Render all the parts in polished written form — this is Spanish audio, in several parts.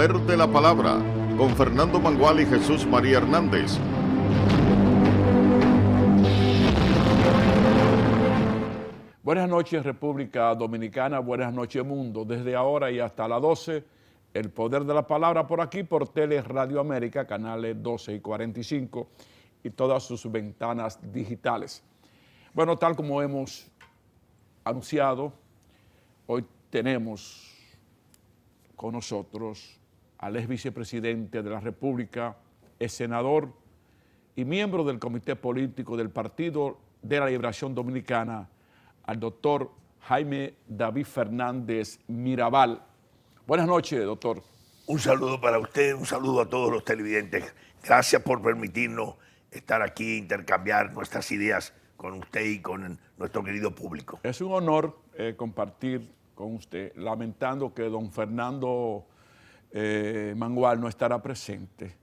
poder de la palabra con Fernando Mangual y Jesús María Hernández. Buenas noches, República Dominicana, buenas noches, mundo. Desde ahora y hasta las 12, el poder de la palabra por aquí, por Tele Radio América, canales 12 y 45 y todas sus ventanas digitales. Bueno, tal como hemos anunciado, hoy tenemos con nosotros al ex vicepresidente de la República, ex senador y miembro del Comité Político del Partido de la Liberación Dominicana, al doctor Jaime David Fernández Mirabal. Buenas noches, doctor. Un saludo para usted, un saludo a todos los televidentes. Gracias por permitirnos estar aquí, intercambiar nuestras ideas con usted y con nuestro querido público. Es un honor compartir con usted, lamentando que don Fernando Mangual no estará presente,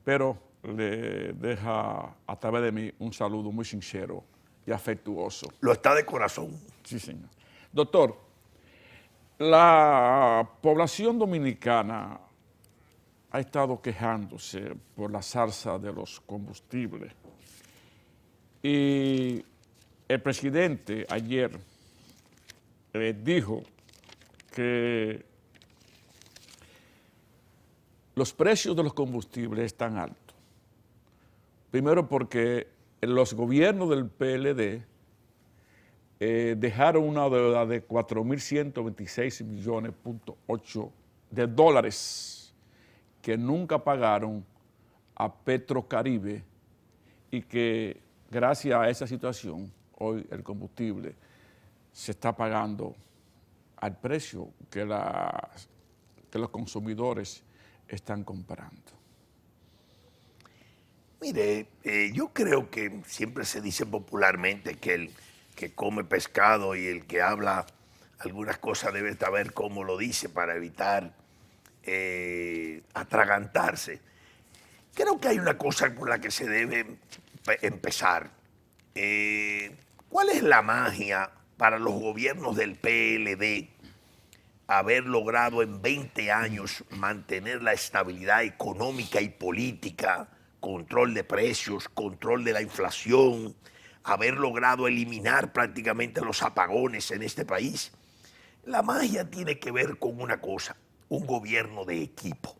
pero le deja a través de mí un saludo muy sincero y afectuoso. Lo está de corazón. Sí, señor. Doctor, la población dominicana ha estado quejándose por la zarza de los combustibles. Y el presidente ayer dijo que los precios de los combustibles están altos. Primero porque los gobiernos del PLD dejaron una deuda de 4.126 millones.8 de dólares que nunca pagaron a Petrocaribe y que gracias a esa situación hoy el combustible se está pagando al precio que los consumidores están comprando. Mire, yo creo que siempre se dice popularmente que el que come pescado y el que habla algunas cosas debe saber cómo lo dice para evitar atragantarse. Creo que hay una cosa con la que se debe empezar. ¿Cuál es la magia para los gobiernos del PLD haber logrado en 20 años mantener la estabilidad económica y política, control de precios, control de la inflación, haber logrado eliminar prácticamente los apagones en este país? La magia tiene que ver con una cosa, un gobierno de equipo,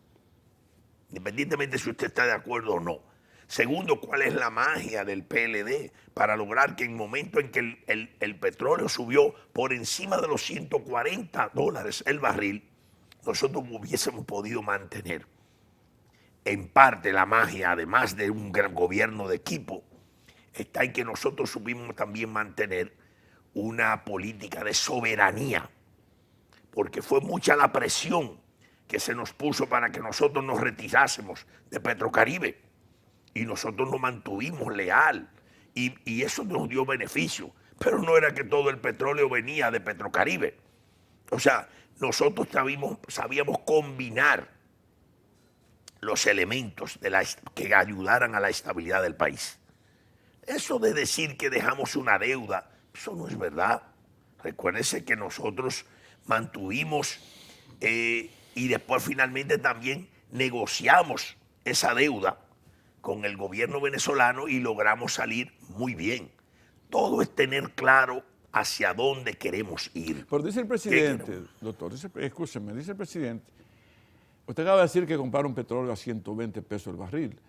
independientemente si usted está de acuerdo o no. Segundo, ¿cuál es la magia del PLD para lograr que en el momento en que el petróleo subió por encima de los 140 dólares el barril, nosotros hubiésemos podido mantener? En parte la magia, además de un gran gobierno de equipo, está en que nosotros supimos también mantener una política de soberanía, porque fue mucha la presión que se nos puso para que nosotros nos retirásemos de Petrocaribe. Y nosotros nos mantuvimos leal y eso nos dio beneficio. Pero no era que todo el petróleo venía de Petrocaribe. O sea, nosotros sabíamos combinar los elementos que ayudaran a la estabilidad del país. Eso de decir que dejamos una deuda, eso no es verdad. Recuérdense que nosotros mantuvimos y después finalmente también negociamos esa deuda con el gobierno venezolano y logramos salir muy bien. Todo es tener claro hacia dónde queremos ir. Pero dice el presidente, doctor, escúcheme, dice el presidente, usted acaba de decir que compraron petróleo a 120 pesos el barril.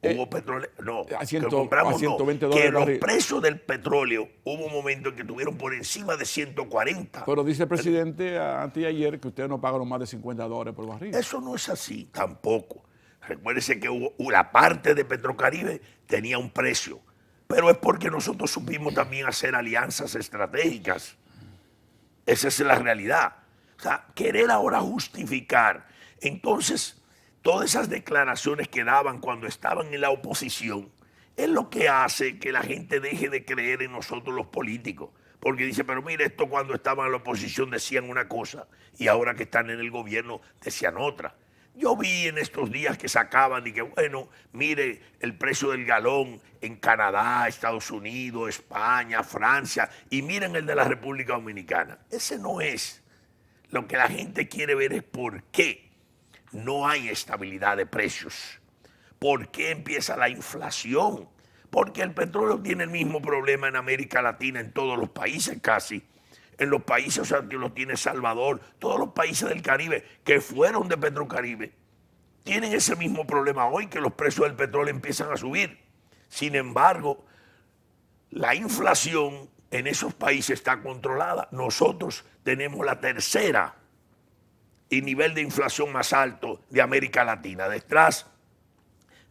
Hubo petróleo, no, a que compramos 120 no, dólares que el los barril. precios del petróleo hubo un momento en que tuvieron por encima de 140. Pero dice el presidente anteayer que ustedes no pagaron más de 50 dólares por barril. Eso no es así, tampoco. Recuérdese que la parte de Petrocaribe tenía un precio, pero es porque nosotros supimos también hacer alianzas estratégicas. Esa es la realidad. O sea, querer ahora justificar, entonces, todas esas declaraciones que daban cuando estaban en la oposición, es lo que hace que la gente deje de creer en nosotros los políticos. Porque dice, pero mire, esto cuando estaban en la oposición decían una cosa y ahora que están en el gobierno decían otra. Yo vi en estos días que sacaban y que, bueno, mire el precio del galón en Canadá, Estados Unidos, España, Francia, y miren el de la República Dominicana. Ese no es. Lo que la gente quiere ver es por qué no hay estabilidad de precios. ¿Por qué empieza la inflación? Porque el petróleo tiene el mismo problema en América Latina, en todos los países casi. En los países, o sea, que lo tiene Salvador, todos los países del Caribe que fueron de Petrocaribe, tienen ese mismo problema hoy, que los precios del petróleo empiezan a subir. Sin embargo, la inflación en esos países está controlada. Nosotros tenemos la tercera y nivel de inflación más alto de América Latina, detrás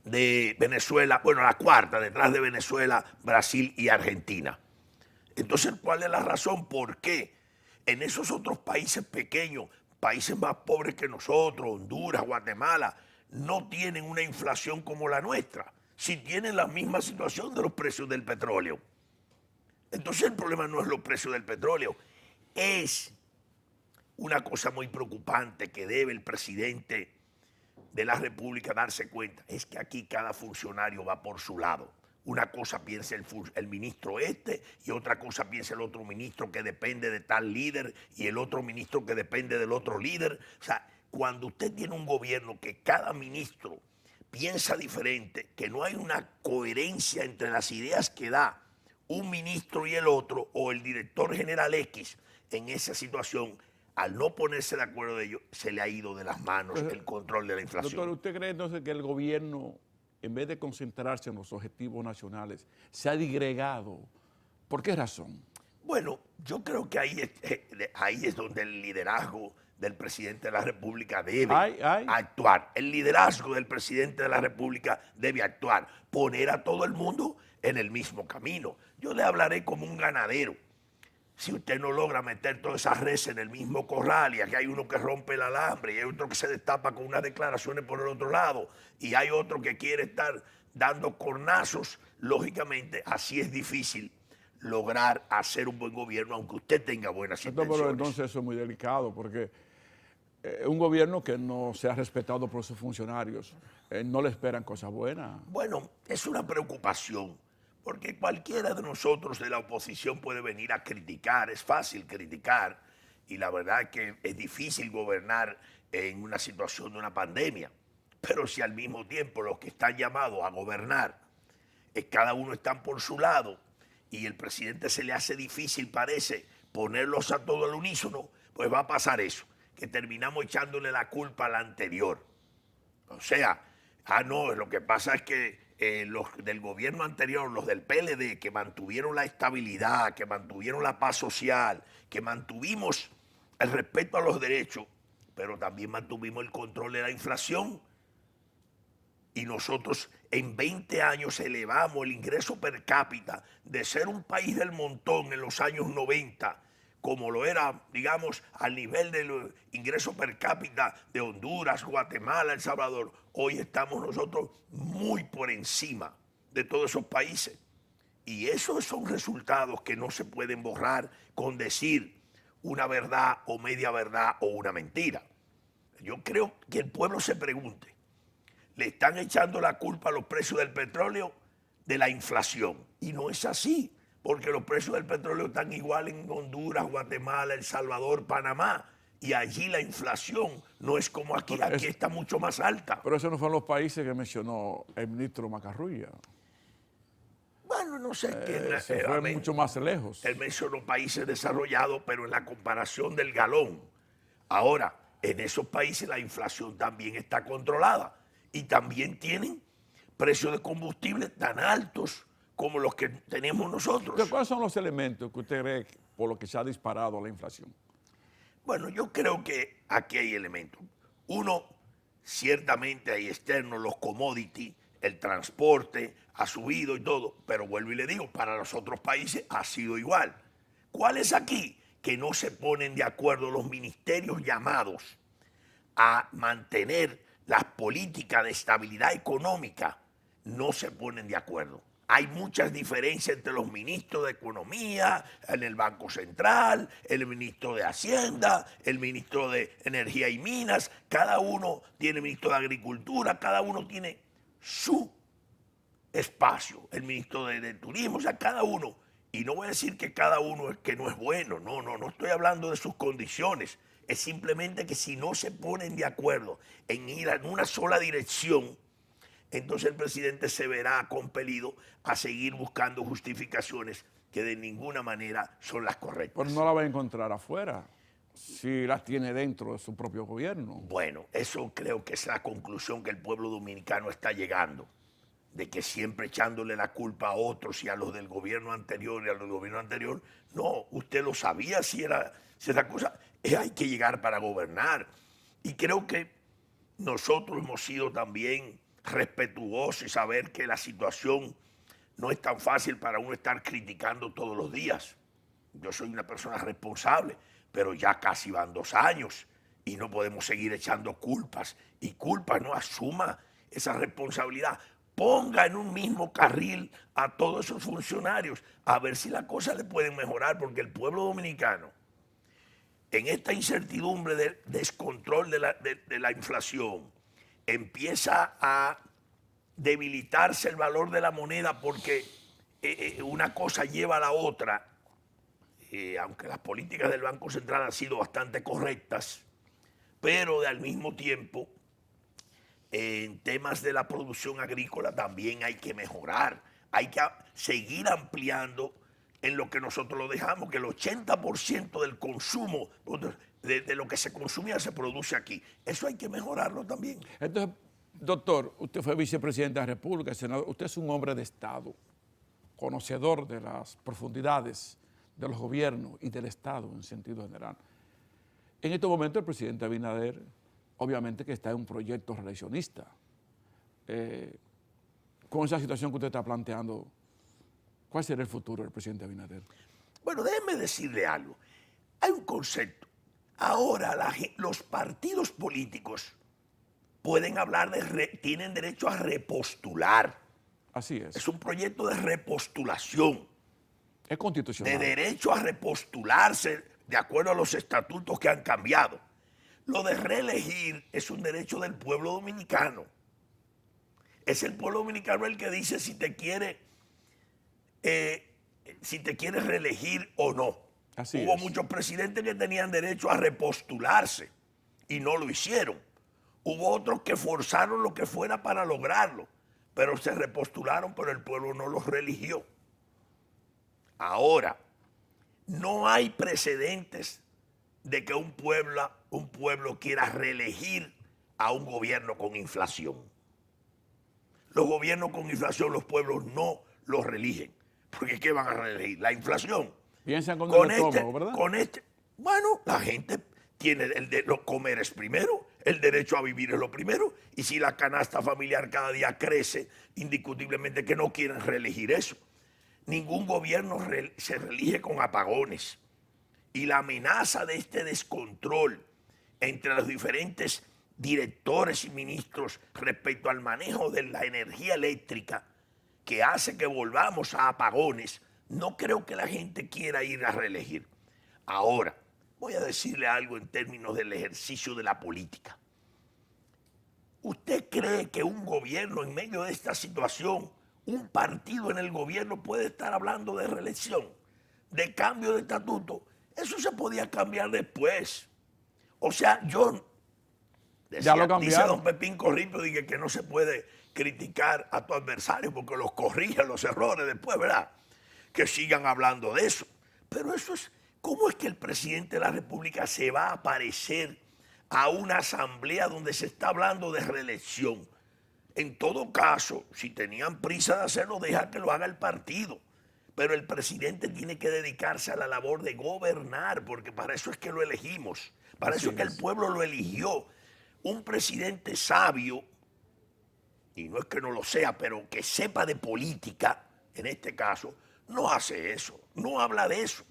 de Venezuela, bueno, la cuarta, detrás de Venezuela, Brasil y Argentina. Entonces, ¿cuál es la razón? ¿Por qué en esos otros países pequeños, países más pobres que nosotros, Honduras, Guatemala, no tienen una inflación como la nuestra? Si tienen la misma situación de los precios del petróleo. Entonces el problema no es los precios del petróleo, es una cosa muy preocupante que debe el presidente de la República darse cuenta, es que aquí cada funcionario va por su lado. Una cosa piensa el ministro y otra cosa piensa el otro ministro que depende de tal líder y el otro ministro que depende del otro líder. O sea, cuando usted tiene un gobierno que cada ministro piensa diferente, que no hay una coherencia entre las ideas que da un ministro y el otro, o el director general X, en esa situación, al no ponerse de acuerdo de ellos, se le ha ido de las manos el control de la inflación. Doctor, ¿usted cree entonces que el gobierno, en vez de concentrarse en los objetivos nacionales, se ha disgregado? ¿Por qué razón? Bueno, yo creo que ahí es donde el liderazgo del presidente de la República debe actuar. El liderazgo del presidente de la República debe actuar, poner a todo el mundo en el mismo camino. Yo le hablaré como un ganadero. Si usted no logra meter todas esas reses en el mismo corral y aquí hay uno que rompe el alambre y hay otro que se destapa con unas declaraciones por el otro lado y hay otro que quiere estar dando cornazos, lógicamente así es difícil lograr hacer un buen gobierno aunque usted tenga buenas intenciones. Pero entonces eso es muy delicado porque un gobierno que no sea respetado por sus funcionarios no le esperan cosas buenas. Bueno, es una preocupación. Porque cualquiera de nosotros de la oposición puede venir a criticar, es fácil criticar, y la verdad es que es difícil gobernar en una situación de una pandemia. Pero si al mismo tiempo los que están llamados a gobernar, cada uno está por su lado, y el presidente se le hace difícil, parece, ponerlos a todo al unísono, pues va a pasar eso, que terminamos echándole la culpa al anterior. O sea, no, lo que pasa es que los del gobierno anterior, los del PLD, que mantuvieron la estabilidad, que mantuvieron la paz social, que mantuvimos el respeto a los derechos, pero también mantuvimos el control de la inflación. Y nosotros en 20 años elevamos el ingreso per cápita de ser un país del montón en los años 90, como lo era, digamos, al nivel del ingreso per cápita de Honduras, Guatemala, El Salvador. Hoy estamos nosotros muy por encima de todos esos países. Y esos son resultados que no se pueden borrar con decir una verdad o media verdad o una mentira. Yo creo que el pueblo se pregunte, ¿le están echando la culpa a los precios del petróleo de la inflación? Y no es así. Porque los precios del petróleo están igual en Honduras, Guatemala, El Salvador, Panamá, y allí la inflación no es como aquí, aquí está mucho más alta. Pero esos no fueron los países que mencionó el ministro Macarrulla. Bueno, no sé quién. Se fue mucho más lejos. Él mencionó países desarrollados, pero en la comparación del galón. Ahora, en esos países la inflación también está controlada y también tienen precios de combustible tan altos como los que tenemos nosotros. Pero ¿cuáles son los elementos que usted cree por los que se ha disparado la inflación? Bueno, yo creo que aquí hay elementos. Uno, ciertamente hay externos, los commodities, el transporte ha subido y todo, pero vuelvo y le digo, para los otros países ha sido igual. ¿Cuál es aquí? Que no se ponen de acuerdo los ministerios llamados a mantener las políticas de estabilidad económica, no se ponen de acuerdo. Hay muchas diferencias entre los ministros de Economía, en el Banco Central, el ministro de Hacienda, el ministro de Energía y Minas. Cada uno tiene ministro de Agricultura, cada uno tiene su espacio. El ministro de Turismo, o sea, cada uno. Y no voy a decir que cada uno es que no es bueno. No estoy hablando de sus condiciones. Es simplemente que si no se ponen de acuerdo en ir en una sola dirección, entonces el presidente se verá compelido a seguir buscando justificaciones que de ninguna manera son las correctas. Pero no la va a encontrar afuera, si las tiene dentro de su propio gobierno. Bueno, eso creo que es la conclusión que el pueblo dominicano está llegando, de que siempre echándole la culpa a otros y a los del gobierno anterior y a los del gobierno anterior. No, usted lo sabía si esa cosa. Hay que llegar para gobernar. Y creo que nosotros hemos sido también respetuosos y saber que la situación no es tan fácil para uno estar criticando todos los días. Yo soy una persona responsable, pero ya casi van 2 años y no podemos seguir echando culpas. Y culpas, no asuma esa responsabilidad. Ponga en un mismo carril a todos esos funcionarios a ver si las cosas le pueden mejorar, porque el pueblo dominicano, en esta incertidumbre del descontrol de la inflación, empieza a debilitarse el valor de la moneda porque una cosa lleva a la otra. Aunque las políticas del Banco Central han sido bastante correctas, pero al mismo tiempo, en temas de la producción agrícola también hay que mejorar, hay que seguir ampliando en lo que nosotros lo dejamos, que el 80% del consumo, de lo que se consumía se produce aquí. Eso hay que mejorarlo también. Entonces, doctor, usted fue vicepresidente de la República, senador, usted es un hombre de Estado, conocedor de las profundidades de los gobiernos y del Estado en sentido general. En este momento el presidente Abinader, obviamente que está en un proyecto reeleccionista. Con esa situación que usted está planteando, ¿cuál será el futuro del presidente Abinader? Bueno, déjeme decirle algo. Hay un concepto. Ahora los partidos políticos pueden hablar tienen derecho a repostular. Así es. Es un proyecto de repostulación. Es constitucional. De derecho a repostularse de acuerdo a los estatutos que han cambiado. Lo de reelegir es un derecho del pueblo dominicano. Es el pueblo dominicano el que dice si te quiere reelegir o no. Así Hubo es. muchos presidentes que tenían derecho a repostularse y no lo hicieron. Hubo otros que forzaron lo que fuera para lograrlo, pero se repostularon, pero el pueblo no los reeligió. Ahora, no hay precedentes de que un pueblo quiera reelegir a un gobierno con inflación. Los gobiernos con inflación, los pueblos no los reeligen. Porque ¿qué van a reelegir? La inflación. Piensan con el estómago, ¿verdad? Bueno, la gente tiene comer es primero, el derecho a vivir es lo primero, y si la canasta familiar cada día crece, indiscutiblemente que no quieren reelegir eso. Ningún gobierno se reelige con apagones. Y la amenaza de este descontrol entre los diferentes directores y ministros respecto al manejo de la energía eléctrica, que hace que volvamos a apagones, no creo que la gente quiera ir a reelegir. Ahora, voy a decirle algo en términos del ejercicio de la política. ¿Usted cree que un gobierno en medio de esta situación, un partido en el gobierno puede estar hablando de reelección, de cambio de estatuto? Eso se podía cambiar después. O sea, Ya lo cambiaron. dice don Pepín Corripio, dice que no se puede criticar a tu adversario porque los corrigen los errores después, ¿verdad? Que sigan hablando de eso. Pero eso es, ¿cómo es que el presidente de la República se va a aparecer a una asamblea donde se está hablando de reelección? En todo caso, si tenían prisa de hacerlo, deja que lo haga el partido. Pero el presidente tiene que dedicarse a la labor de gobernar, porque para eso es que lo elegimos. Para eso es que el pueblo lo eligió. Un presidente sabio, y no es que no lo sea, pero que sepa de política, en este caso, no hace eso, no habla de eso.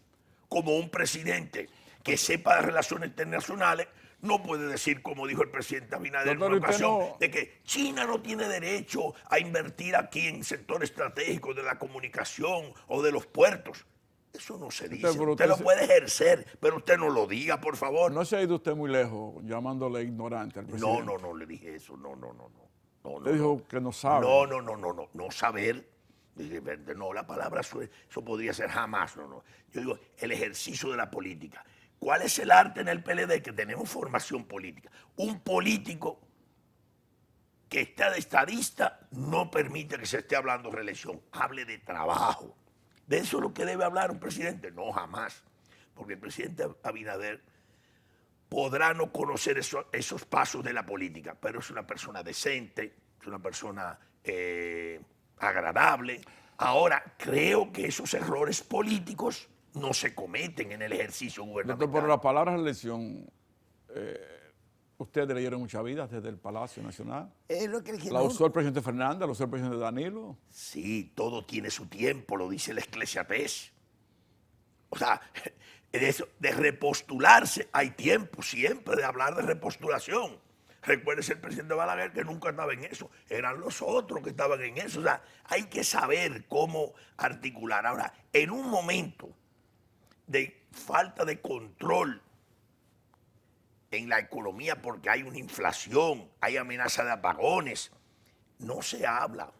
Como un presidente que sepa de relaciones internacionales, no puede decir, como dijo el presidente Abinader en una ocasión, de que China no tiene derecho a invertir aquí en sector estratégico de la comunicación o de los puertos. Eso no se dice. Usted lo puede ejercer, pero usted no lo diga, por favor. No se ha ido usted muy lejos llamándole ignorante al presidente. No, le dije eso, no. Usted dijo que no sabe. No saber. No, la palabra, eso podría ser jamás, no. Yo digo, el ejercicio de la política. ¿Cuál es el arte en el PLD? Que tenemos formación política. Un político que está de estadista no permite que se esté hablando de reelección. Hable de trabajo. ¿De eso es lo que debe hablar un presidente? No, jamás. Porque el presidente Abinader podrá no conocer esos pasos de la política, pero es una persona decente, es una persona agradable. Ahora, creo que esos errores políticos no se cometen en el ejercicio gubernamental. Doctor, por la palabra reelección, ustedes leyeron muchas vidas desde el Palacio Nacional. La usó el presidente Fernández, la usó el presidente Danilo. Sí, todo tiene su tiempo, lo dice la Eclesiastés. O sea, de repostularse hay tiempo siempre de hablar de repostulación. Recuérdese el presidente Balaguer que nunca estaba en eso, eran los otros que estaban en eso. O sea, hay que saber cómo articular. Ahora, en un momento de falta de control en la economía porque hay una inflación, hay amenaza de apagones, no se habla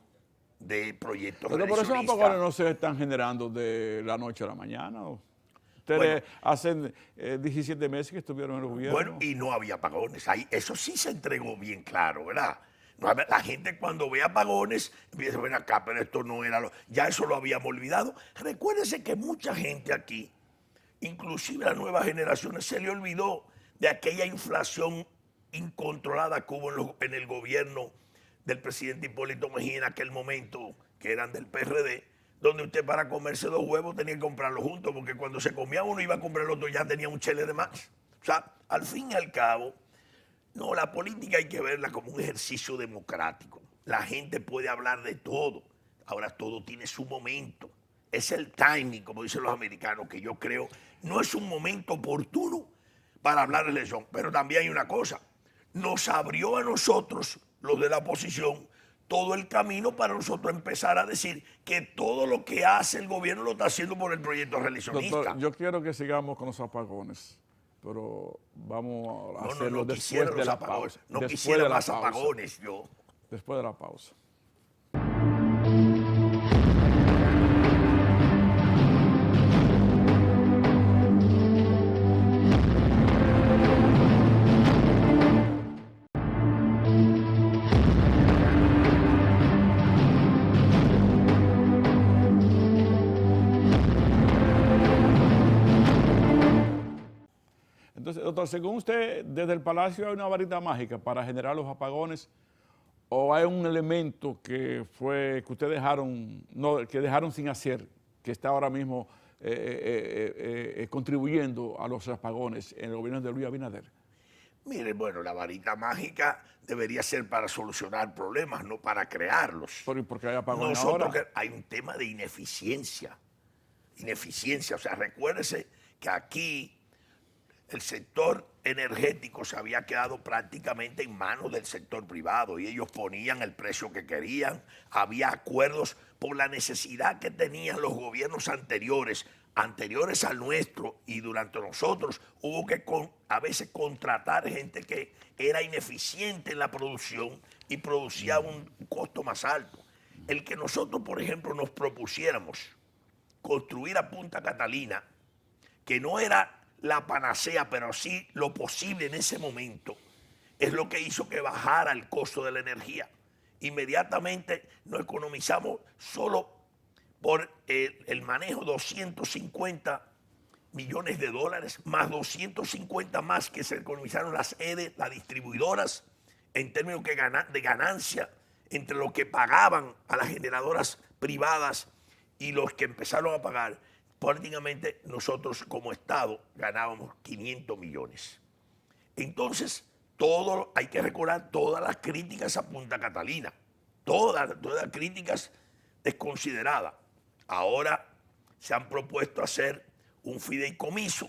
de proyectos Pero por esos reeleccionistas. apagones no se están generando de la noche a la mañana. Ustedes hacen 17 meses que estuvieron en el gobierno. Bueno, y no había apagones. Ahí, eso sí se entregó bien claro, ¿verdad? La gente cuando ve apagones empieza a ver acá, pero esto no era ya eso lo habíamos olvidado. Recuérdese que mucha gente aquí, inclusive las nuevas generaciones, se le olvidó de aquella inflación incontrolada que hubo en el gobierno del presidente Hipólito Mejía en aquel momento, que eran del PRD, donde usted para comerse 2 huevos tenía que comprarlos juntos, porque cuando se comía uno iba a comprar el otro, ya tenía un chele de más. O sea, al fin y al cabo, no, la política hay que verla como un ejercicio democrático. La gente puede hablar de todo. Ahora todo tiene su momento. Es el timing, como dicen los americanos, que yo creo no es un momento oportuno para hablar de elección. Pero también hay una cosa, nos abrió a nosotros, los de la oposición, todo el camino para nosotros empezar a decir que todo lo que hace el gobierno lo está haciendo por el proyecto reeleccionista. Doctor, yo quiero que sigamos con los apagones, pero vamos a hacerlo quisiera después de la apagones. pausa. No Después quisiera de la más pausa. apagones yo. Después de la pausa. Entonces, doctor, según usted, desde el Palacio hay una varita mágica para generar los apagones, o hay un elemento que ustedes dejaron sin hacer, que está ahora mismo contribuyendo a los apagones en el gobierno de Luis Abinader. Mire, bueno, la varita mágica debería ser para solucionar problemas, no para crearlos. Porque hay apagones Nosotros ahora. hay un tema de ineficiencia. Ineficiencia, o sea, recuérdese que aquí el sector energético se había quedado prácticamente en manos del sector privado y ellos ponían el precio que querían. Había acuerdos por la necesidad que tenían los gobiernos anteriores al nuestro, y durante nosotros hubo que a veces contratar gente que era ineficiente en la producción y producía un costo más alto. El que nosotros, por ejemplo, nos propusiéramos construir a Punta Catalina, que no era la panacea, pero sí lo posible en ese momento, es lo que hizo que bajara el costo de la energía. Inmediatamente nos economizamos solo por el manejo 250 millones de dólares, más 250 más que se economizaron las EDE, las distribuidoras, en términos de ganancia, entre lo que pagaban a las generadoras privadas y los que empezaron a pagar. Prácticamente nosotros como Estado ganábamos 500 millones. Entonces, hay que recordar todas las críticas a Punta Catalina, todas las críticas desconsideradas. Ahora se han propuesto hacer un fideicomiso,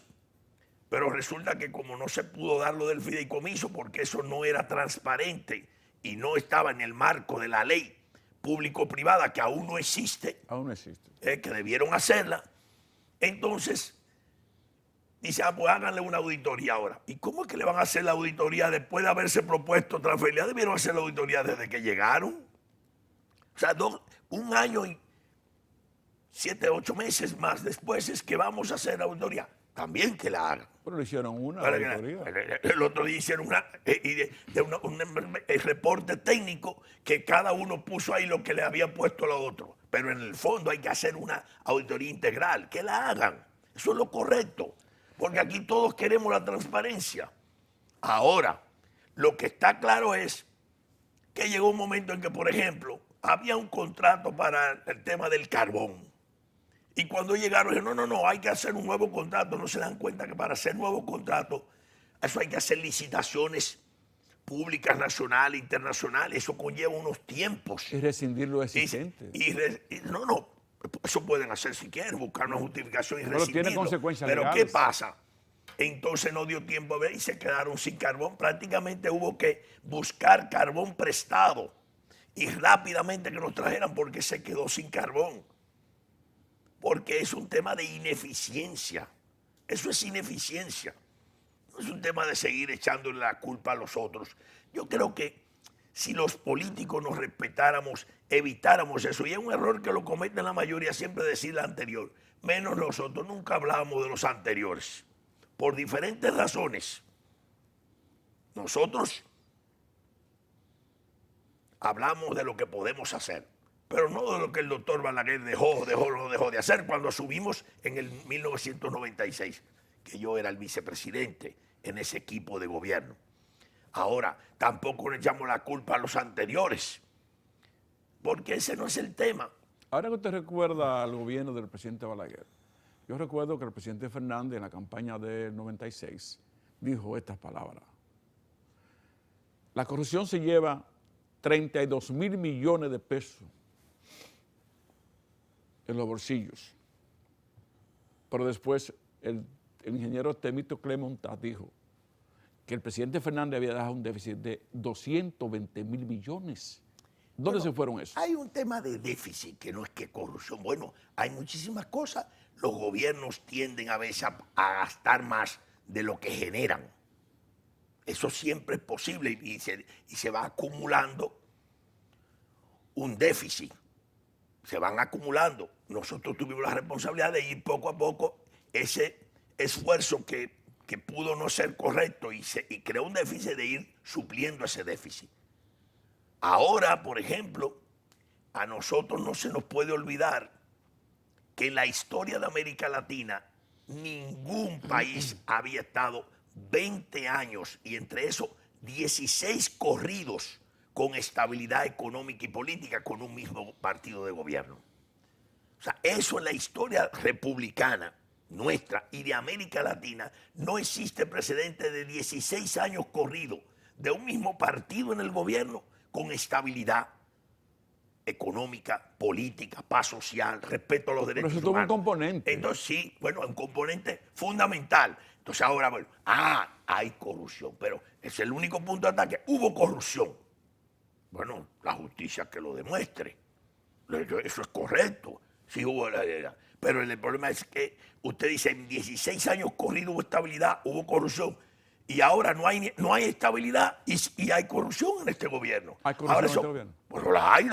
pero resulta que como no se pudo dar lo del fideicomiso porque eso no era transparente y no estaba en el marco de la ley público-privada, que aún no existe, que debieron hacerla. Entonces, dice, pues háganle una auditoría ahora. ¿Y cómo es que le van a hacer la auditoría después de haberse propuesto transferencia? Debieron hacer la auditoría desde que llegaron. O sea, 1 año y 7, 8 meses más después es que vamos a hacer la auditoría. también que la hagan. Pero le hicieron una Para auditoría. el otro día hicieron el reporte técnico que cada uno puso ahí lo que le había puesto lo otro. Pero en el fondo hay que hacer una auditoría integral. Que la hagan. Eso es lo correcto. Porque aquí todos queremos la transparencia. Ahora, lo que está claro es que llegó un momento en que, por ejemplo, había un contrato para el tema del carbón. Y cuando llegaron, dijeron, no, hay que hacer un nuevo contrato. No se dan cuenta que para hacer nuevos contratos, eso hay que hacer licitaciones públicas, nacionales, internacionales. Eso conlleva unos tiempos. Y rescindir lo existente. No, eso pueden hacer si quieren, buscar una justificación y Pero rescindirlo. tiene consecuencias Pero legales. ¿qué pasa? Entonces no dio tiempo a ver y se quedaron sin carbón. Prácticamente hubo que buscar carbón prestado y rápidamente que nos trajeran porque se quedó sin carbón. Porque es un tema de ineficiencia. Eso es ineficiencia. No es un tema de seguir echándole la culpa a los otros. Yo creo que si los políticos nos respetáramos, evitáramos eso. Y es un error que lo cometen la mayoría, siempre decir la anterior. Menos nosotros, nunca hablamos de los anteriores. Por diferentes razones. Nosotros hablamos de lo que podemos hacer, pero no de lo que el doctor Balaguer dejó de hacer cuando asumimos en el 1996, que yo era el vicepresidente en ese equipo de gobierno. Ahora, tampoco le echamos la culpa a los anteriores, porque ese no es el tema. Ahora que usted recuerda al gobierno del presidente Balaguer, yo recuerdo que el presidente Fernández en la campaña del 96 dijo estas palabras. La corrupción se lleva 32.000 millones de pesos en los bolsillos. Pero después el ingeniero Temito Clemontas dijo que el presidente Fernández había dejado un déficit de 220.000 millones. ¿Dónde se fueron esos? Hay un tema de déficit que no es que corrupción. Bueno, hay muchísimas cosas. Los gobiernos tienden a veces a gastar más de lo que generan. Eso siempre es posible y se va acumulando un déficit. Se van acumulando. Nosotros tuvimos la responsabilidad de ir poco a poco ese esfuerzo que pudo no ser correcto y creó un déficit, de ir supliendo ese déficit. Ahora, por ejemplo, a nosotros no se nos puede olvidar que en la historia de América Latina ningún país había estado 20 años y entre esos 16 corridos con estabilidad económica y política con un mismo partido de gobierno. O sea, eso en la historia republicana nuestra y de América Latina no existe precedente de 16 años corridos de un mismo partido en el gobierno con estabilidad económica, política, paz social, respeto a los derechos Pero eso tuvo un componente. Entonces sí, bueno, un componente fundamental. Entonces ahora, bueno, hay corrupción, pero es el único punto de ataque. Hubo corrupción. Bueno, la justicia que lo demuestre. Eso es correcto. Sí hubo pero el problema es que usted dice, en 16 años corridos hubo estabilidad, hubo corrupción. Y ahora no hay estabilidad y hay corrupción en este gobierno. ¿Hay corrupción ahora en este gobierno? Pues la hay,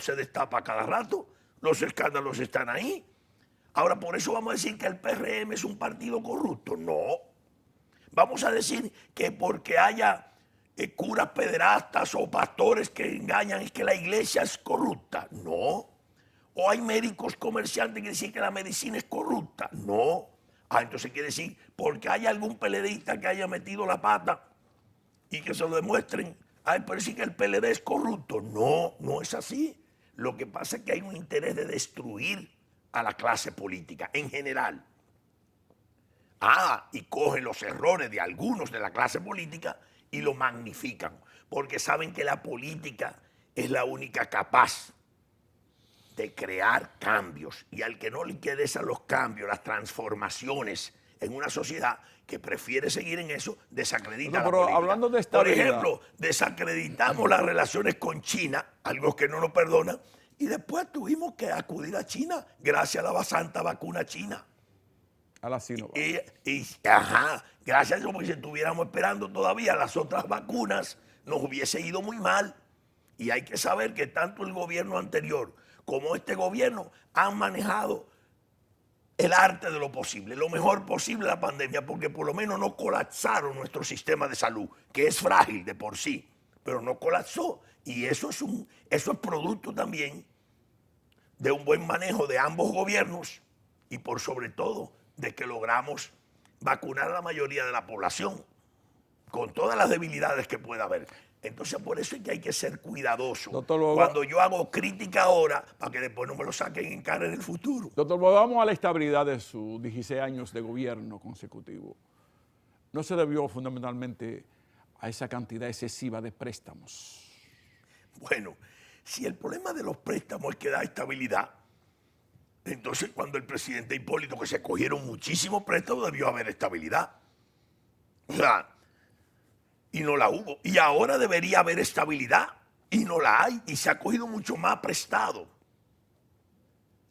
se destapa cada rato, los escándalos están ahí. Ahora, por eso vamos a decir que el PRM es un partido corrupto. No. Vamos a decir que porque haya curas pederastas o pastores que engañan es que la iglesia es corrupta. No. O hay médicos comerciantes que dicen que la medicina es corrupta. No. Entonces quiere decir, porque hay algún PLDista que haya metido la pata y que se lo demuestren, pero sí que el PLD es corrupto. No, no es así. Lo que pasa es que hay un interés de destruir a la clase política en general. Y cogen los errores de algunos de la clase política y lo magnifican, porque saben que la política es la única capaz de crear cambios, y al que no le interesan los cambios, las transformaciones en una sociedad que prefiere seguir en eso, desacredita la política. Hablando de Por estabilidad, ejemplo, desacreditamos las relaciones con China, algo que no nos perdonan, y después tuvimos que acudir a China gracias a la santa vacuna china. a la Sinovac. Gracias a eso, porque si estuviéramos esperando todavía las otras vacunas, nos hubiese ido muy mal. Y hay que saber que tanto el gobierno anterior como este gobierno han manejado el arte de lo posible, lo mejor posible la pandemia, porque por lo menos no colapsaron nuestro sistema de salud, que es frágil de por sí, pero no colapsó. Y eso es producto también de un buen manejo de ambos gobiernos y por sobre todo de que logramos vacunar a la mayoría de la población con todas las debilidades que pueda haber. Entonces, por eso es que hay que ser cuidadoso. Doctor, cuando yo hago crítica ahora, para que después no me lo saquen en cara en el futuro. Doctor, volvamos a la estabilidad de sus 16 años de gobierno consecutivo. ¿No se debió fundamentalmente a esa cantidad excesiva de préstamos? Bueno, si el problema de los préstamos es que da estabilidad, entonces cuando el presidente Hipólito, que se cogieron muchísimos préstamos, debió haber estabilidad. O sea, y no la hubo. Y ahora debería haber estabilidad y no la hay. Y se ha cogido mucho más prestado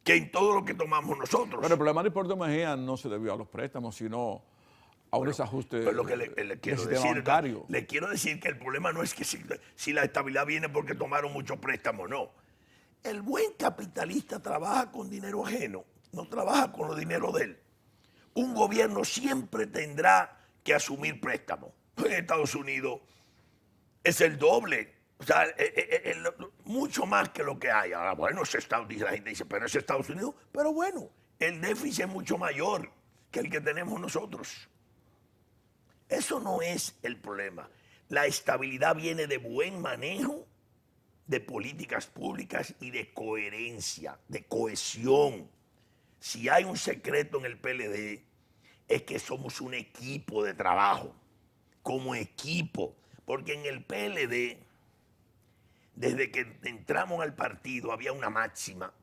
que en todo lo que tomamos nosotros. Pero el problema de Hipólito Mejía no se debió a los préstamos, sino a un desajuste Pero lo que le quiero del sistema decir, bancario. le quiero decir que el problema no es que si la estabilidad viene porque tomaron muchos préstamos, no. El buen capitalista trabaja con dinero ajeno, no trabaja con los dineros de él. Un gobierno siempre tendrá que asumir préstamos. En Estados Unidos es el doble, o sea, mucho más que lo que hay. Ahora, bueno, la gente dice, pero es Estados Unidos, pero bueno, el déficit es mucho mayor que el que tenemos nosotros. Eso no es el problema. La estabilidad viene de buen manejo de políticas públicas y de coherencia, de cohesión. Si hay un secreto en el PLD, es que somos un equipo de trabajo, como equipo, porque en el PLD, desde que entramos al partido, había una máxima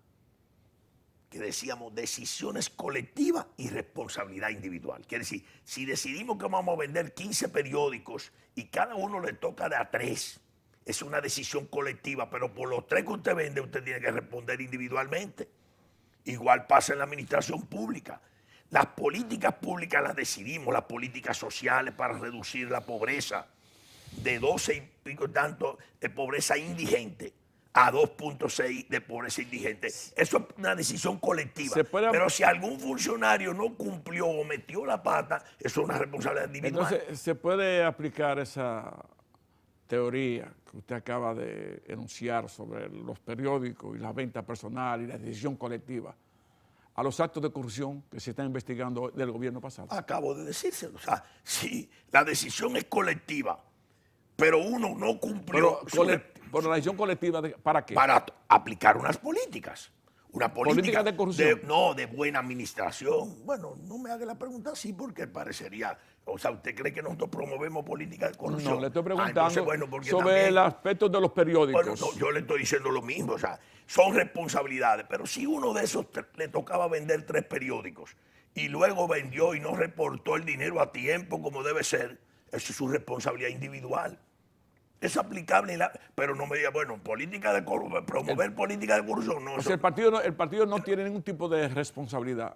que decíamos decisiones colectivas y responsabilidad individual. Quiere decir, si decidimos que vamos a vender 15 periódicos y cada uno le toca de a 3, es una decisión colectiva, pero por los 3 que usted vende, usted tiene que responder individualmente. Igual pasa en la administración pública. Las políticas públicas las decidimos, las políticas sociales para reducir la pobreza de 12 y pico tanto de pobreza indigente a 2.6 de pobreza indigente. Eso es una decisión colectiva. Pero si algún funcionario no cumplió o metió la pata, eso es una responsabilidad individual. Entonces, ¿se puede aplicar esa teoría que usted acaba de enunciar sobre los periódicos y la venta personal y la decisión colectiva a los actos de corrupción que se están investigando del gobierno pasado? Acabo de decírselo. O sea, si la decisión es colectiva, pero uno no cumplió... Pero la decisión colectiva, ¿para qué? Para aplicar unas políticas. Una política de corrupción. de buena administración. Bueno, no me haga la pregunta así porque parecería... O sea, ¿usted cree que nosotros promovemos política de corrupción? No, le estoy preguntando entonces, sobre también, el aspecto de los periódicos. Bueno, no, yo le estoy diciendo lo mismo. O sea, son responsabilidades. Pero si uno de esos le tocaba vender 3 periódicos y luego vendió y no reportó el dinero a tiempo como debe ser, eso es su responsabilidad individual. Es aplicable, pero no me diga, bueno, política de promover política de corrupción. No, o sea, el partido no tiene ningún tipo de responsabilidad.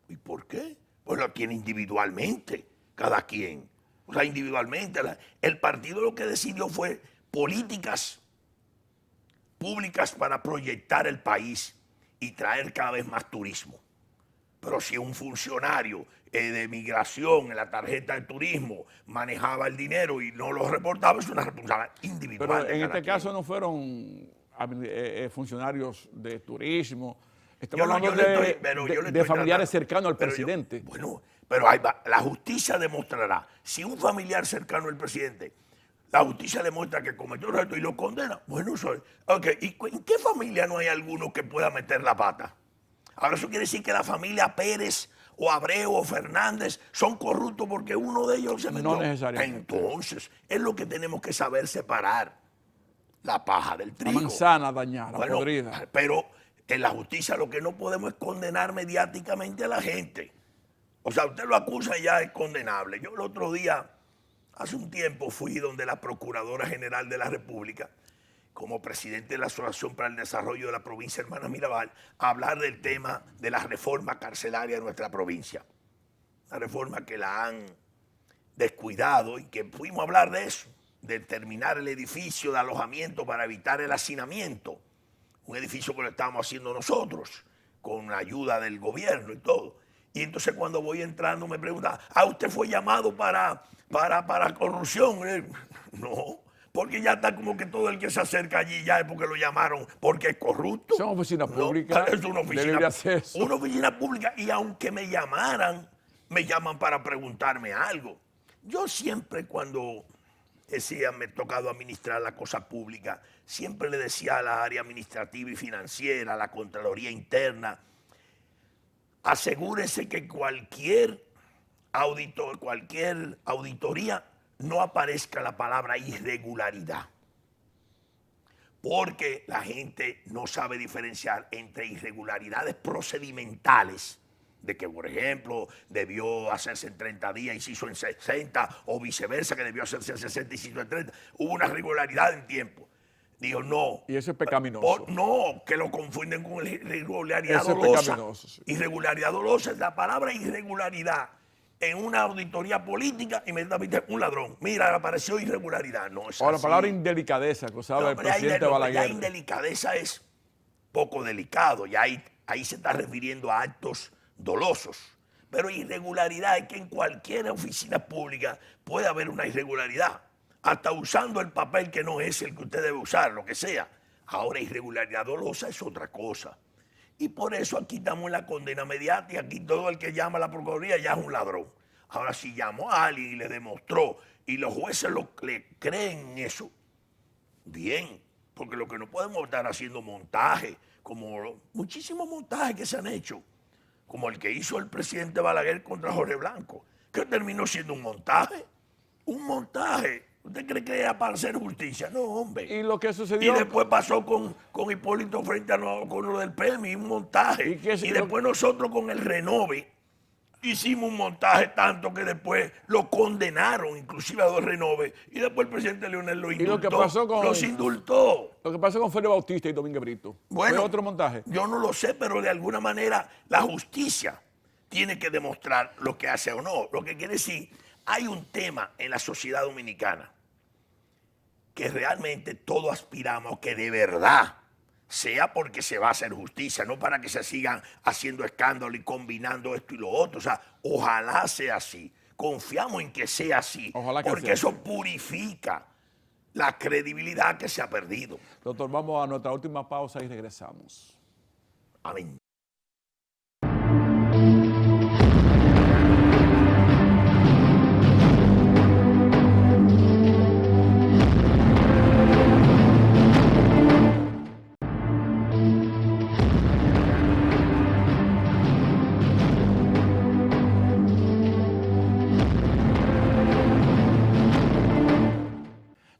¿Y por qué? Pues lo tiene individualmente, cada quien. O sea, individualmente. El partido lo que decidió fue políticas públicas para proyectar el país y traer cada vez más turismo. Pero si un funcionario de migración en la tarjeta de turismo manejaba el dinero y no lo reportaba, es una responsabilidad individual. Pero en este caso no fueron funcionarios de turismo. Estamos hablando de familiares cercanos al presidente. Bueno, pero la justicia demostrará, si un familiar cercano al presidente, la justicia demuestra que cometió un delito y lo condena, bueno, okay. ¿Y en qué familia no hay alguno que pueda meter la pata? Ahora eso quiere decir que la familia Pérez o Abreu o Fernández son corruptos porque uno de ellos se metió. No necesariamente. Entonces, es lo que tenemos que saber separar la paja del trigo. La manzana dañada, podrida. Pero en la justicia lo que no podemos es condenar mediáticamente a la gente. O sea, usted lo acusa y ya es condenable. Yo el otro día, hace un tiempo, fui donde la Procuradora General de la República, como presidente de la Asociación para el Desarrollo de la Provincia Hermanas Mirabal, a hablar del tema de la reforma carcelaria de nuestra provincia. Una reforma que la han descuidado y que fuimos a hablar de eso, de terminar el edificio de alojamiento para evitar el hacinamiento. Un edificio que lo estábamos haciendo nosotros, con la ayuda del gobierno y todo. Y entonces cuando voy entrando me preguntan, ¿usted fue llamado para corrupción? No, porque ya está como que todo el que se acerca allí ya es porque lo llamaron porque es corrupto. Son oficinas No, públicas es una de oficina, libre acceso. una oficina pública, y aunque me llamaran, me llaman para preguntarme algo. Yo siempre cuando decía, me he tocado administrar la cosa pública, siempre le decía a la área administrativa y financiera, a la Contraloría Interna, asegúrese que cualquier auditoría no aparezca la palabra irregularidad, porque la gente no sabe diferenciar entre irregularidades procedimentales, de que, por ejemplo, debió hacerse en 30 días y se hizo en 60, o viceversa, que debió hacerse en 60 y se hizo en 30. Hubo una irregularidad en tiempo. Digo, no. Y eso es pecaminoso. No, que lo confunden con la irregularidad Eso es dolosa. pecaminoso, sí. Irregularidad dolosa es la palabra irregularidad. En una auditoría política, inmediatamente un ladrón. Mira, apareció irregularidad. No es Ahora, la así. palabra indelicadeza que usaba el pero ya presidente ya Balaguer. indelicadeza es poco delicado. Ya ahí se está refiriendo a actos dolosos. Pero irregularidad es que en cualquier oficina pública puede haber una irregularidad. Hasta usando el papel que no es el que usted debe usar, lo que sea. Ahora, irregularidad dolosa es otra cosa. Y por eso aquí estamos en la condena mediática. Aquí todo el que llama a la Procuraduría ya es un ladrón. Ahora, si llamó a alguien y le demostró y los jueces le creen en eso, bien. Porque lo que no podemos estar haciendo montajes, como muchísimos montajes que se han hecho, como el que hizo el presidente Balaguer contra Jorge Blanco, que terminó siendo un montaje. Un montaje. ¿Usted cree que era para hacer justicia? No, hombre. Y lo que sucedió. Y después pasó con Hipólito frente con lo del PEMI, un montaje. ¿Y Después nosotros con el Renove hicimos un montaje tanto que después lo condenaron, inclusive a dos Renove. Y después el presidente Leonel lo indultó. lo que pasó con- los indultó. Lo que pasó con Félix Bautista y Domínguez Brito. Bueno, ¿Fue otro montaje? Yo no lo sé, pero de alguna manera la justicia tiene que demostrar lo que hace o no. Lo que quiere decir, hay un tema en la sociedad dominicana que realmente todos aspiramos que de verdad sea porque se va a hacer justicia, no para que se sigan haciendo escándalo y combinando esto y lo otro. O sea, ojalá sea así. Confiamos en que sea así, Ojalá que porque sea eso así. purifica la credibilidad que se ha perdido. Doctor, vamos a nuestra última pausa y regresamos. Amén.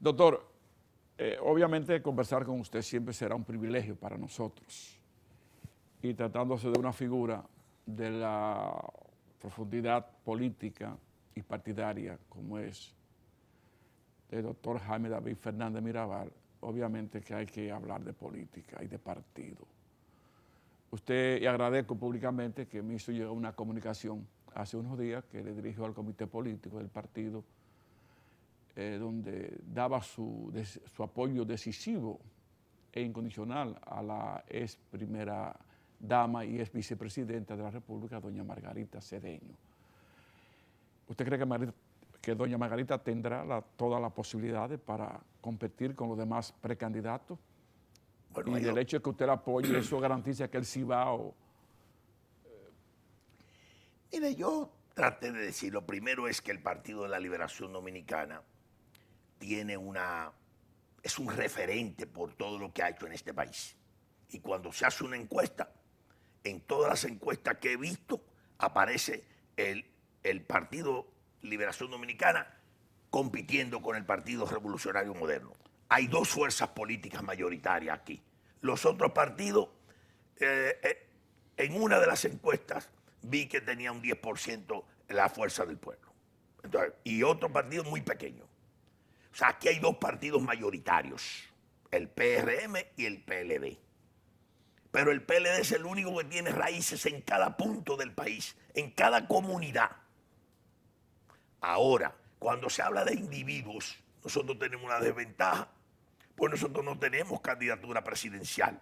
Doctor, obviamente conversar con usted siempre será un privilegio para nosotros. Y tratándose de una figura de la profundidad política y partidaria como es el doctor Jaime David Fernández Mirabal, obviamente que hay que hablar de política y de partido. Usted, y agradezco públicamente que me hizo llegar una comunicación hace unos días que le dirigió al comité político del partido, donde daba su apoyo decisivo e incondicional a la ex primera dama y ex vicepresidenta de la República, doña Margarita Cedeño. ¿Usted cree que doña Margarita tendrá todas las posibilidades para competir con los demás precandidatos? Bueno, Y del hecho de que usted la apoye, eso garantiza que el Cibao... Mire, yo traté de decir, lo primero es que el Partido de la Liberación Dominicana es un referente por todo lo que ha hecho en este país. Y cuando se hace una encuesta, en todas las encuestas que he visto, aparece el Partido Liberación Dominicana compitiendo con el Partido Revolucionario Moderno. Hay dos fuerzas políticas mayoritarias aquí. Los otros partidos, en una de las encuestas, vi que tenía un 10% la fuerza del pueblo. Entonces, y otro partido muy pequeño. O sea, aquí hay dos partidos mayoritarios, el PRM y el PLD. Pero el PLD es el único que tiene raíces en cada punto del país, en cada comunidad. Ahora, cuando se habla de individuos, nosotros tenemos una desventaja, pues nosotros no tenemos candidatura presidencial.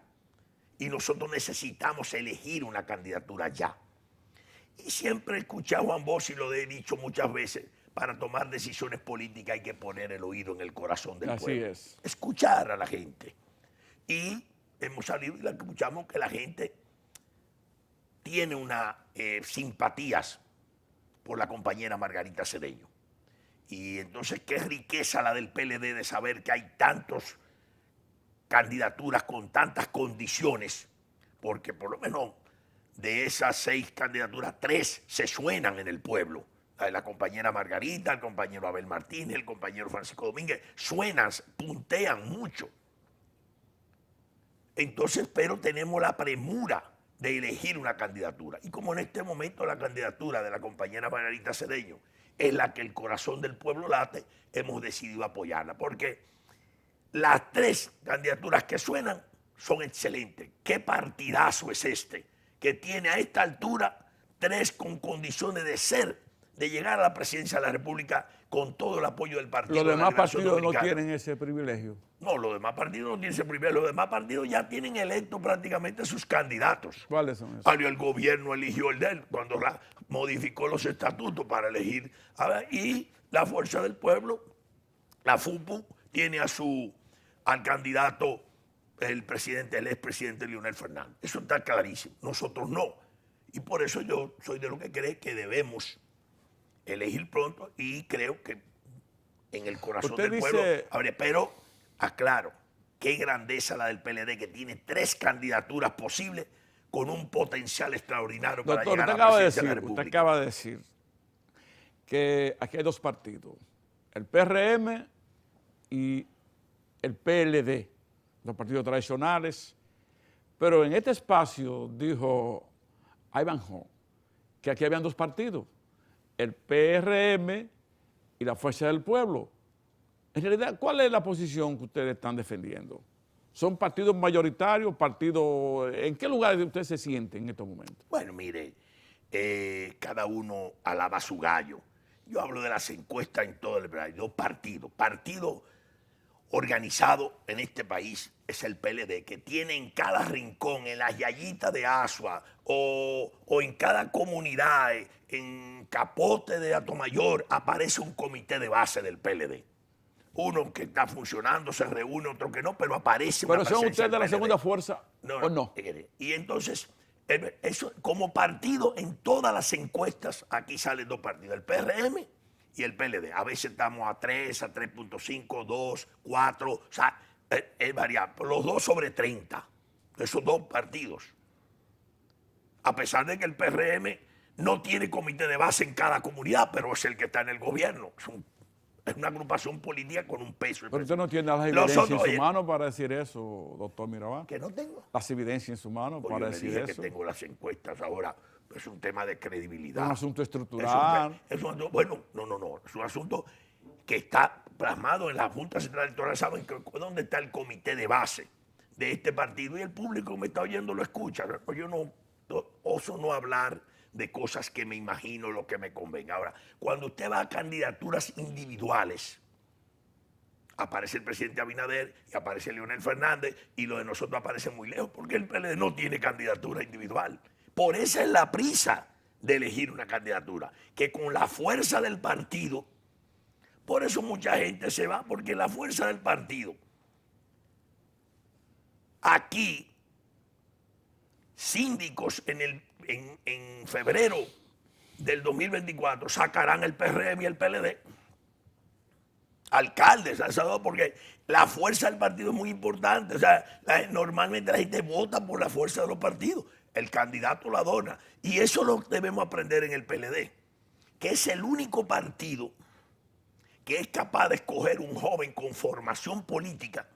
y nosotros necesitamos elegir una candidatura ya. Y siempre he escuchado a Juan Bosch y lo he dicho muchas veces, para tomar decisiones políticas hay que poner el oído en el corazón del Así pueblo. es. Escuchar a la gente. Y hemos salido y la escuchamos que la gente tiene unas simpatías por la compañera Margarita Cedeño. Y entonces qué riqueza la del PLD de saber que hay tantas candidaturas con tantas condiciones, porque por lo menos de esas 6 candidaturas, 3 se suenan en el pueblo. La compañera Margarita, el compañero Abel Martínez, el compañero Francisco Domínguez, suenan, puntean mucho. Entonces, pero tenemos la premura de elegir una candidatura. Y como en este momento la candidatura de la compañera Margarita Cedeño es la que el corazón del pueblo late, hemos decidido apoyarla. Porque las 3 candidaturas que suenan son excelentes. ¿Qué partidazo es este? Que tiene a esta altura 3 con condiciones de llegar a la presidencia de la República con todo el apoyo del partido. Los demás de la Nación partidos no Dominicana. tienen ese privilegio. No, los demás partidos no tienen ese privilegio. Los demás partidos ya tienen electos prácticamente sus candidatos. ¿Cuáles son esos? El gobierno eligió el de él cuando modificó los estatutos para elegir. Y la Fuerza del Pueblo, la FUPU, tiene al candidato, el expresidente Leonel Fernández. Eso está clarísimo. Nosotros no. Y por eso yo soy de los que cree que debemos elegir pronto y creo que en el corazón Usted del dice... pueblo. Pero aclaro, qué grandeza la del PLD, que tiene 3 candidaturas posibles con un potencial extraordinario para Doctor, llegar usted a la acaba de presidencia de la decir, República. usted acaba de decir que aquí hay 2 partidos, el PRM y el PLD, los partidos tradicionales, pero en este espacio dijo Ivanhoe que aquí habían 2 partidos, el PRM y la Fuerza del Pueblo. En realidad, ¿cuál es la posición que ustedes están defendiendo? ¿Son partidos mayoritarios, partidos... ¿En qué lugar ustedes se sienten en estos momentos? Bueno, mire, cada uno alaba su gallo. Yo hablo de las encuestas en todo el país. 2 partidos. Partido organizado en este país es el PLD, que tiene en cada rincón, en las yayitas de Asua o en cada comunidad, en Capote de Atomayor, aparece un comité de base del PLD. Uno que está funcionando, se reúne, otro que no, pero aparece una ¿Pero son presencia ustedes de la del PLD. segunda fuerza o no? Y entonces, eso, como partido, en todas las encuestas, aquí salen 2 partidos, el PRM y el PLD. A veces estamos a 3, a 3.5, 2, 4, o sea, es variable. Los 2 sobre 30, esos 2 partidos. A pesar de que el PRM no tiene comité de base en cada comunidad, pero es el que está en el gobierno. Es una agrupación política con un peso. Pero usted no tiene las evidencias en su mano para decir eso, doctor Mirabal. Que no tengo. Las evidencias en su mano Pues para yo le decir dije eso. que tengo las encuestas ahora. Es un tema de credibilidad. Es un asunto estructural. Bueno, no. Es un asunto que está plasmado en la Junta Central Electoral. ¿Saben dónde está el comité de base de este partido? Y el público que me está oyendo lo escucha. Yo no oso no hablar de cosas que me imagino, lo que me convenga. Ahora, cuando usted va a candidaturas individuales, aparece el presidente Abinader y aparece Leonel Fernández y lo de nosotros aparece muy lejos porque el PLD no tiene candidatura individual. Por esa es la prisa de elegir una candidatura, que con la fuerza del partido, por eso mucha gente se va, porque la fuerza del partido, aquí, síndicos en febrero del 2024 sacarán el PRM y el PLD. Alcaldes, ¿sabes? Porque la fuerza del partido es muy importante. O sea, normalmente la gente vota por la fuerza de los partidos. El candidato la dona. Y eso lo debemos aprender en el PLD, que es el único partido que es capaz de escoger un joven con formación política,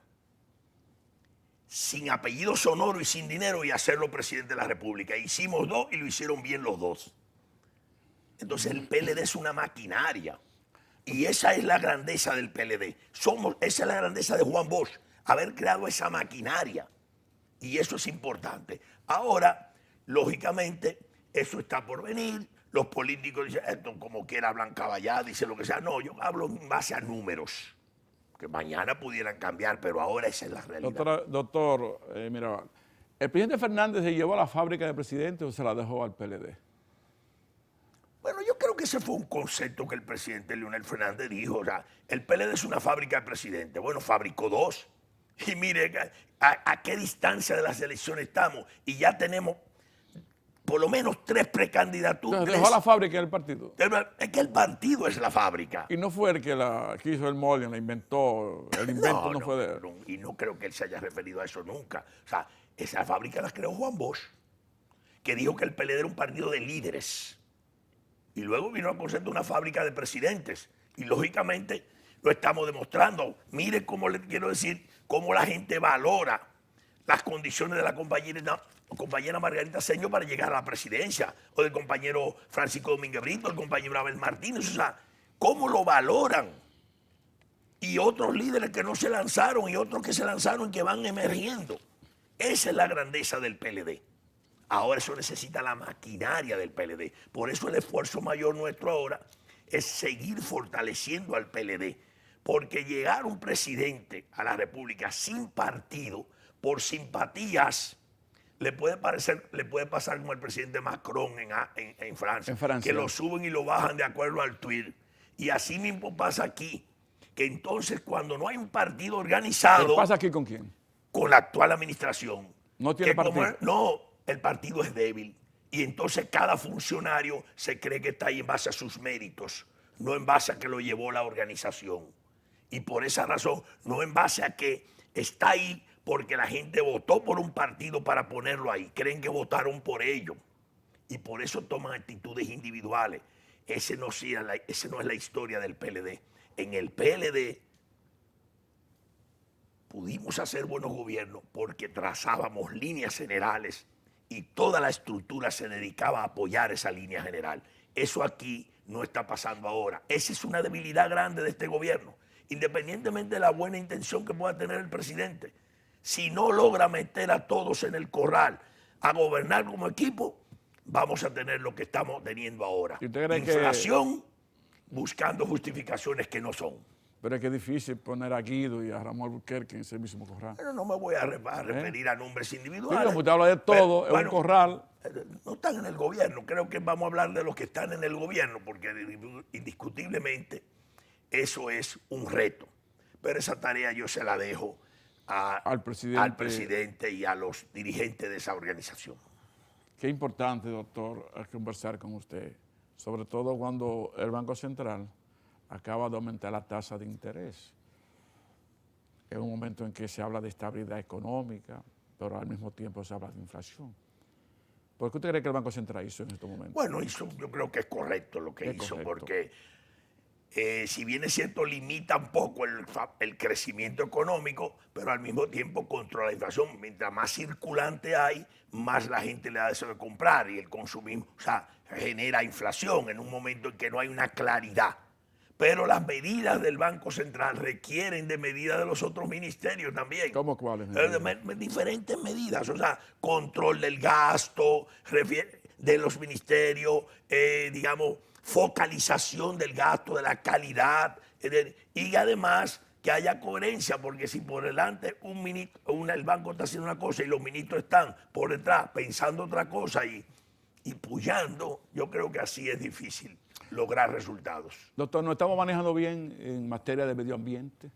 sin apellido sonoro y sin dinero, y hacerlo presidente de la República. Hicimos 2 y lo hicieron bien los 2. Entonces el PLD es una maquinaria. Y esa es la grandeza del PLD. Esa es la grandeza de Juan Bosch, haber creado esa maquinaria. Y eso es importante. Ahora, lógicamente, eso está por venir. Los políticos dicen, esto como quiera hablan caballada, dicen lo que sea. No, yo hablo en base a números, que mañana pudieran cambiar, pero ahora esa es la realidad. Doctor Mirabal, ¿El presidente Fernández se llevó a la fábrica de presidente o se la dejó al PLD? Bueno, yo creo que ese fue un concepto que el presidente Leonel Fernández dijo. O sea, el PLD es una fábrica de presidente. Bueno, fabricó dos. Y mire a qué distancia de las elecciones estamos. Y ya tenemos por lo menos 3 precandidaturas. Entonces, dejó la fábrica del partido. Es que el partido es la fábrica. Y no fue el que hizo el molde, la inventó. El invento no fue de él. Y no creo que él se haya referido a eso nunca. O sea, esa fábrica la creó Juan Bosch, que dijo que el PLD era un partido de líderes. Y luego vino a concepto una fábrica de presidentes. Y lógicamente lo estamos demostrando. Mire cómo le quiero decir, cómo la gente valora las condiciones de la compañera Margarita Cedeño para llegar a la presidencia, o del compañero Francisco Domínguez Brito, el compañero Abel Martínez. O sea, cómo lo valoran. Y otros líderes que no se lanzaron y otros que se lanzaron y que van emergiendo. Esa es la grandeza del PLD. Ahora eso necesita la maquinaria del PLD. Por eso el esfuerzo mayor nuestro ahora es seguir fortaleciendo al PLD. Porque llegar un presidente a la República sin partido, por simpatías, le puede pasar como el presidente Macron en Francia, que lo suben y lo bajan de acuerdo al tweet. Y así mismo pasa aquí, que entonces cuando no hay un partido organizado... ¿Pero pasa aquí con quién? Con la actual administración. ¿No tiene partido? No, el partido es débil. Y entonces cada funcionario se cree que está ahí en base a sus méritos, no en base a que lo llevó la organización. Y por esa razón, no en base a que está ahí porque la gente votó por un partido para ponerlo ahí. Creen que votaron por ello. Y por eso toman actitudes individuales. Ese no es la historia del PLD. En el PLD pudimos hacer buenos gobiernos porque trazábamos líneas generales y toda la estructura se dedicaba a apoyar esa línea general. Eso aquí no está pasando ahora. Esa es una debilidad grande de este gobierno, independientemente de la buena intención que pueda tener el presidente. Si no logra meter a todos en el corral a gobernar como equipo, vamos a tener lo que estamos teniendo ahora. ¿Y usted cree inflación, buscando justificaciones que no son. Pero es que es difícil poner a Guido y a Ramón Albuquerque en ese mismo corral. Pero no me voy a referir a nombres individuales. Sí, como usted habla de todo, es un corral. No están en el gobierno. Creo que vamos a hablar de los que están en el gobierno, porque indiscutiblemente eso es un reto. Pero esa tarea yo se la dejo al presidente y a los dirigentes de esa organización. Qué importante, doctor, conversar con usted, sobre todo cuando el Banco Central acaba de aumentar la tasa de interés. Es un momento en que se habla de estabilidad económica, pero al mismo tiempo se habla de inflación. ¿Por qué usted cree que el Banco Central hizo en estos momentos? Bueno, yo creo que es correcto lo que hizo, porque si bien es cierto, limita un poco el crecimiento económico, pero al mismo tiempo controla la inflación. Mientras más circulante hay, más la gente le da deseo de comprar y el consumismo, o sea, genera inflación en un momento en que no hay una claridad. Pero las medidas del Banco Central requieren de medidas de los otros ministerios también. ¿Cómo cuáles? Diferentes medidas, o sea, control del gasto, de los ministerios, digamos, focalización del gasto, de la calidad, y además que haya coherencia, porque si por delante el banco está haciendo una cosa y los ministros están por detrás pensando otra cosa y puyando, yo creo que así es difícil lograr resultados. Doctor, ¿nos estamos manejando bien en materia de medio ambiente?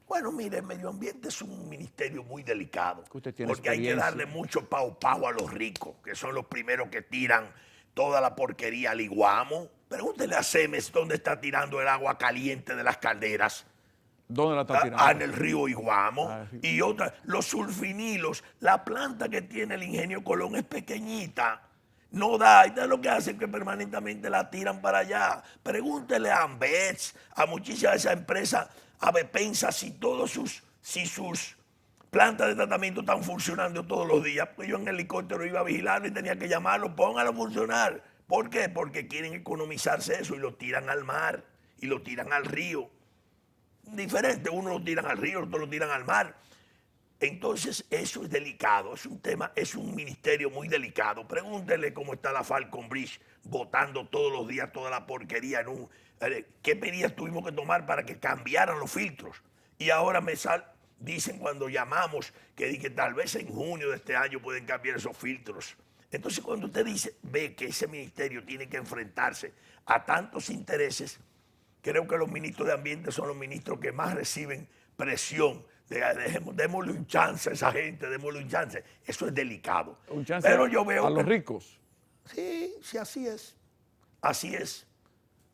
Bueno, mire, el medio ambiente es un ministerio muy delicado, Usted tiene porque hay que darle mucho pau a los ricos, que son los primeros que tiran toda la porquería al Iguamo. Pregúntele a Cemes dónde está tirando el agua caliente de las calderas. ¿Dónde la está tirando? En el río Iguamo. Y otra, los sulfinilos, la planta que tiene el Ingenio Colón es pequeñita. No da, y es lo que hacen que permanentemente la tiran para allá. Pregúntele a Ambets, a muchísimas de esas empresas, a Bepensa, si sus plantas de tratamiento están funcionando todos los días. Pues yo en helicóptero iba a vigilarlo y tenía que llamarlo, póngalo a funcionar. ¿Por qué? Porque quieren economizarse eso y lo tiran al mar y lo tiran al río. Diferente, uno lo tiran al río, otro lo tiran al mar. Entonces eso es delicado, es un tema, es un ministerio muy delicado. Pregúntele cómo está la Falcon Bridge botando todos los días toda la porquería ¿qué medidas tuvimos que tomar para que cambiaran los filtros? Y ahora dicen cuando llamamos que tal vez en junio de este año pueden cambiar esos filtros. Entonces cuando usted ve que ese ministerio tiene que enfrentarse a tantos intereses, creo que los ministros de Ambiente son los ministros que más reciben presión. Démosle un chance a esa gente, démosle un chance. Eso es delicado. Un chance pero yo veo a los ricos. Sí, sí, así es. Así es.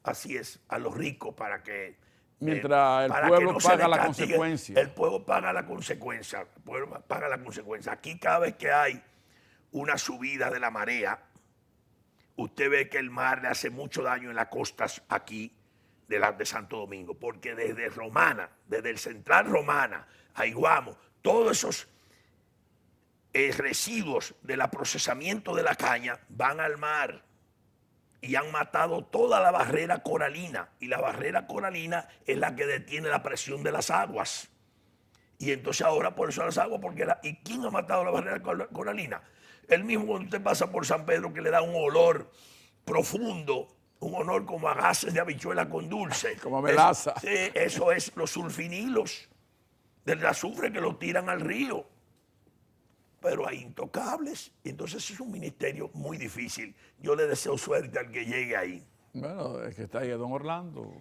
Así es. A los ricos para que... Mientras el pueblo paga la consecuencia. El pueblo paga la consecuencia. El pueblo paga la consecuencia. Aquí cada vez que hay una subida de la marea, usted ve que el mar le hace mucho daño en las costas aquí de Santo Domingo, porque desde Romana, desde el Central Romana, a Iguamo, todos esos residuos del procesamiento de la caña van al mar y han matado toda la barrera coralina, y la barrera coralina es la que detiene la presión de las aguas. Y entonces ahora por eso las aguas, ¿y quién ha matado la barrera coralina? El mismo cuando usted pasa por San Pedro, que le da un olor profundo, un olor como a gases de habichuela con dulce. Como a melaza. Sí, eso es los sulfinilos del azufre que lo tiran al río. Pero hay intocables. Entonces es un ministerio muy difícil. Yo le deseo suerte al que llegue ahí. Bueno, es que está ahí don Orlando.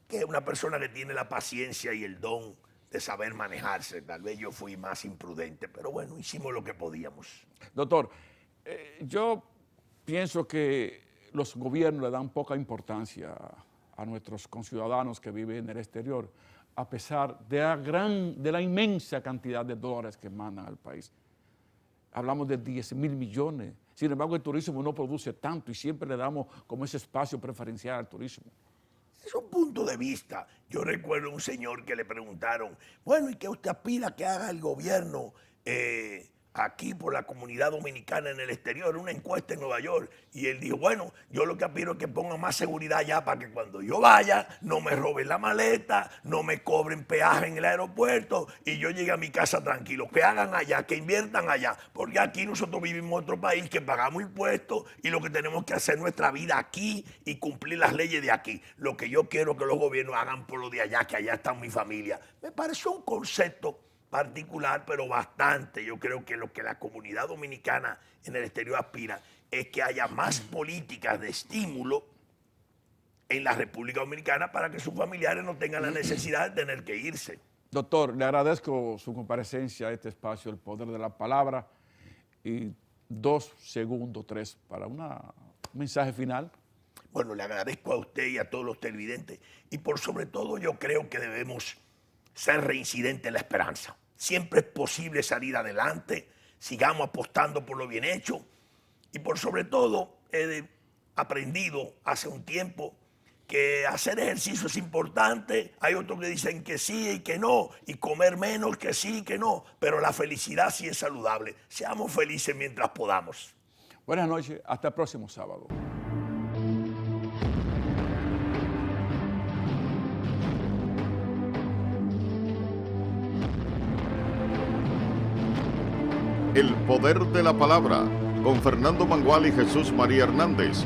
Que es una persona que tiene la paciencia y el don de saber manejarse. Tal vez yo fui más imprudente, pero bueno, hicimos lo que podíamos. Doctor, yo pienso que los gobiernos le dan poca importancia a nuestros conciudadanos que viven en el exterior, a pesar de la inmensa cantidad de dólares que mandan al país. Hablamos de 10.000 millones. Sin embargo, el turismo no produce tanto y siempre le damos como ese espacio preferencial al turismo. Es un punto de vista. Yo recuerdo a un señor que le preguntaron, bueno, ¿y qué usted aspira que haga el gobierno aquí por la comunidad dominicana en el exterior? Una encuesta en Nueva York. Y él dijo, bueno, yo lo que aspiro es que pongan más seguridad allá para que cuando yo vaya no me roben la maleta, no me cobren peaje en el aeropuerto y yo llegue a mi casa tranquilo. Que hagan allá, que inviertan allá. Porque aquí nosotros vivimos en otro país que pagamos impuestos y lo que tenemos que hacer es nuestra vida aquí y cumplir las leyes de aquí. Lo que yo quiero que los gobiernos hagan por lo de allá, que allá está mi familia. Me pareció un concepto particular, pero bastante. Yo creo que lo que la comunidad dominicana en el exterior aspira es que haya más políticas de estímulo en la República Dominicana para que sus familiares no tengan la necesidad de tener que irse. Doctor, le agradezco su comparecencia a este espacio, El Poder de la Palabra, y 2 segundos, 3, para un mensaje final. Bueno, le agradezco a usted y a todos los televidentes, y por sobre todo yo creo que debemos ser reincidentes en la esperanza. Siempre es posible salir adelante, sigamos apostando por lo bien hecho, y por sobre todo he aprendido hace un tiempo que hacer ejercicio es importante. Hay otros que dicen que sí y que no, y comer menos que sí y que no, pero la felicidad sí es saludable. Seamos felices mientras podamos. Buenas noches, hasta el próximo sábado. El Poder de la Palabra, con Fernando Mangual y Jesús María Hernández,